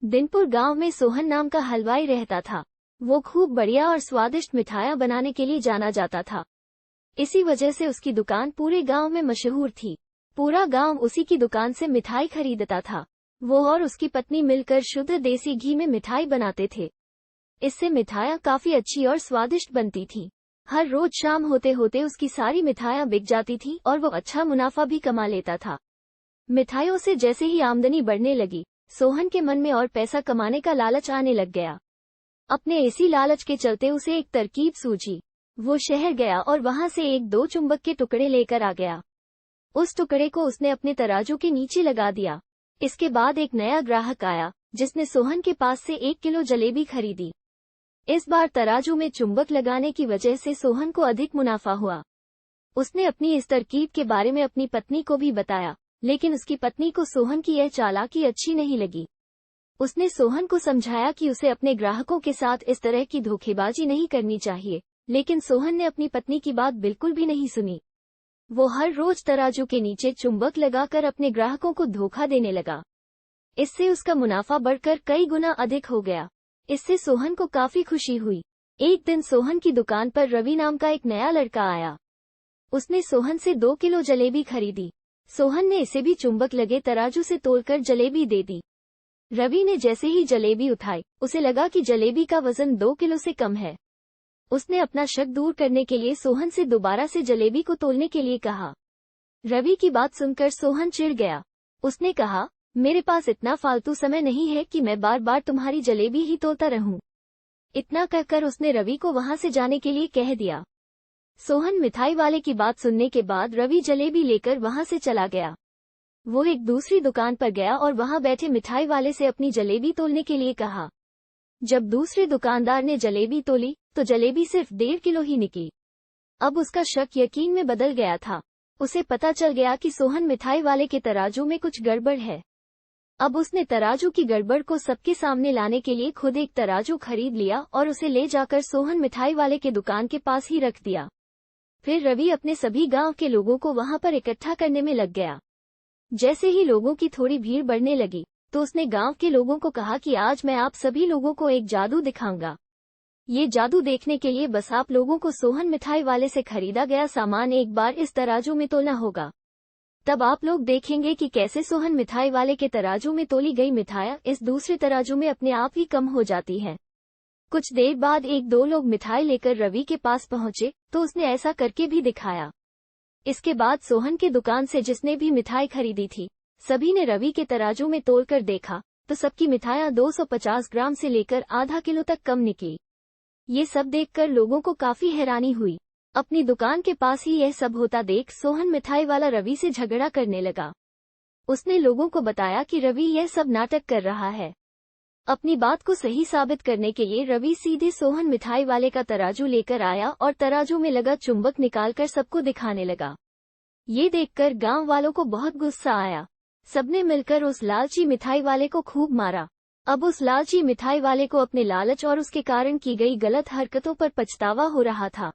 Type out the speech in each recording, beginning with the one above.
दिनपुर गांव में सोहन नाम का हलवाई रहता था। वो खूब बढ़िया और स्वादिष्ट मिठाइयां बनाने के लिए जाना जाता था। इसी वजह से उसकी दुकान पूरे गांव में मशहूर थी। पूरा गांव उसी की दुकान से मिठाई खरीदता था। वो और उसकी पत्नी मिलकर शुद्ध देसी घी में मिठाई बनाते थे। इससे मिठाइयां काफी अच्छी और स्वादिष्ट बनती थीं। हर रोज शाम होते होते उसकी सारी मिठाइयां बिक जाती थीं और वो अच्छा मुनाफा भी कमा लेता था। मिठाइयों से जैसे ही आमदनी बढ़ने लगी, सोहन के मन में और पैसा कमाने का लालच आने लग गया। अपने इसी लालच के चलते उसे एक तरकीब सूझी। वो शहर गया और वहां से एक 2 चुंबक के टुकड़े लेकर आ गया। उस टुकड़े को उसने अपने तराजू के नीचे लगा दिया। इसके बाद एक नया ग्राहक आया, जिसने सोहन के पास से 1 किलो जलेबी खरीदी। इस बार तराजू में चुंबक लगाने की वजह से सोहन को अधिक मुनाफा हुआ। उसने अपनी इस तरकीब के बारे में अपनी पत्नी को भी बताया, लेकिन उसकी पत्नी को सोहन की यह चालाकी अच्छी नहीं लगी। उसने सोहन को समझाया कि उसे अपने ग्राहकों के साथ इस तरह की धोखेबाजी नहीं करनी चाहिए, लेकिन सोहन ने अपनी पत्नी की बात बिल्कुल भी नहीं सुनी। वो हर रोज तराजू के नीचे चुंबक लगाकर अपने ग्राहकों को धोखा देने लगा। इससे उसका मुनाफा बढ़कर कई गुना अधिक हो गया। इससे सोहन को काफी खुशी हुई। एक दिन सोहन की दुकान पर रवि नाम का एक नया लड़का आया। उसने सोहन से 2 किलो जलेबी खरीदी। सोहन ने इसे भी चुंबक लगे तराजू से तोलकर जलेबी दे दी। रवि ने जैसे ही जलेबी उठाई, उसे लगा कि जलेबी का वजन 2 किलो से कम है। उसने अपना शक दूर करने के लिए सोहन से दोबारा से जलेबी को तोलने के लिए कहा। रवि की बात सुनकर सोहन चिढ़ गया। उसने कहा, मेरे पास इतना फालतू समय नहीं है कि मैं बार बार तुम्हारी जलेबी ही तोलता रहूं। इतना कहकर उसने रवि को वहां से जाने के लिए कह दिया। सोहन मिठाई वाले की बात सुनने के बाद रवि जलेबी लेकर वहां से चला गया। वो एक दूसरी दुकान पर गया और वहां बैठे मिठाई वाले से अपनी जलेबी तोलने के लिए कहा। जब दूसरे दुकानदार ने जलेबी तोली तो जलेबी सिर्फ 1.5 किलो ही निकली। अब उसका शक यकीन में बदल गया था। उसे पता चल गया कि सोहन मिठाई वाले के तराजू में कुछ गड़बड़ है। अब उसने तराजू की गड़बड़ को सबके सामने लाने के लिए खुद एक तराजू खरीद लिया और उसे ले जाकर सोहन मिठाई वाले के दुकान के पास ही रख दिया। फिर रवि अपने सभी गांव के लोगों को वहां पर इकट्ठा करने में लग गया। जैसे ही लोगों की थोड़ी भीड़ बढ़ने लगी, तो उसने गांव के लोगों को कहा कि आज मैं आप सभी लोगों को एक जादू दिखाऊंगा। ये जादू देखने के लिए बस आप लोगों को सोहन मिठाई वाले से खरीदा गया सामान एक बार इस तराजू में तोलना होगा। तब आप लोग देखेंगे कि कैसे सोहन मिठाई वाले के तराजू में तोली गई मिठाइयां इस दूसरे तराजू में अपने आप ही कम हो जाती हैं। कुछ देर बाद 1-2 लोग मिठाई लेकर रवि के पास पहुंचे, तो उसने ऐसा करके भी दिखाया। इसके बाद सोहन की दुकान से जिसने भी मिठाई खरीदी थी, सभी ने रवि के तराजू में तोलकर देखा, तो सबकी मिठाइयां 250 ग्राम से लेकर आधा किलो तक कम निकली। ये सब देखकर लोगों को काफी हैरानी हुई। अपनी दुकान के पास ही यह सब होता देख सोहन मिठाई वाला रवि से झगड़ा करने लगा। उसने लोगों को बताया कि रवि यह सब नाटक कर रहा है। अपनी बात को सही साबित करने के लिए रवि सीधे सोहन मिठाई वाले का तराजू लेकर आया और तराजू में लगा चुंबक निकालकर सबको दिखाने लगा। ये देखकर गांव वालों को बहुत गुस्सा आया। सबने मिलकर उस लालची मिठाई वाले को खूब मारा। अब उस लालची मिठाई वाले को अपने लालच और उसके कारण की गई गलत हरकतों पर पछतावा हो रहा था।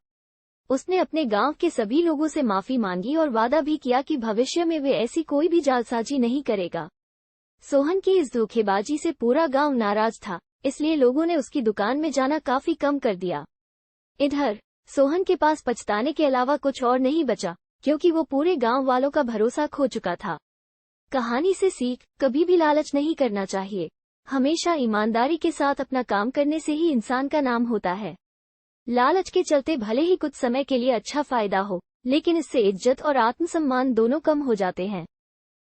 उसने अपने गांव के सभी लोगों से माफी मांगी और वादा भी किया कि भविष्य में वे ऐसी कोई भी जालसाजी नहीं करेगा। सोहन की इस धोखेबाजी से पूरा गांव नाराज था, इसलिए लोगों ने उसकी दुकान में जाना काफी कम कर दिया। इधर सोहन के पास पछताने के अलावा कुछ और नहीं बचा, क्योंकि वो पूरे गांव वालों का भरोसा खो चुका था। कहानी से सीख, कभी भी लालच नहीं करना चाहिए। हमेशा ईमानदारी के साथ अपना काम करने से ही इंसान का नाम होता है। लालच के चलते भले ही कुछ समय के लिए अच्छा फायदा हो, लेकिन इससे इज्जत और आत्मसम्मान दोनों कम हो जाते हैं।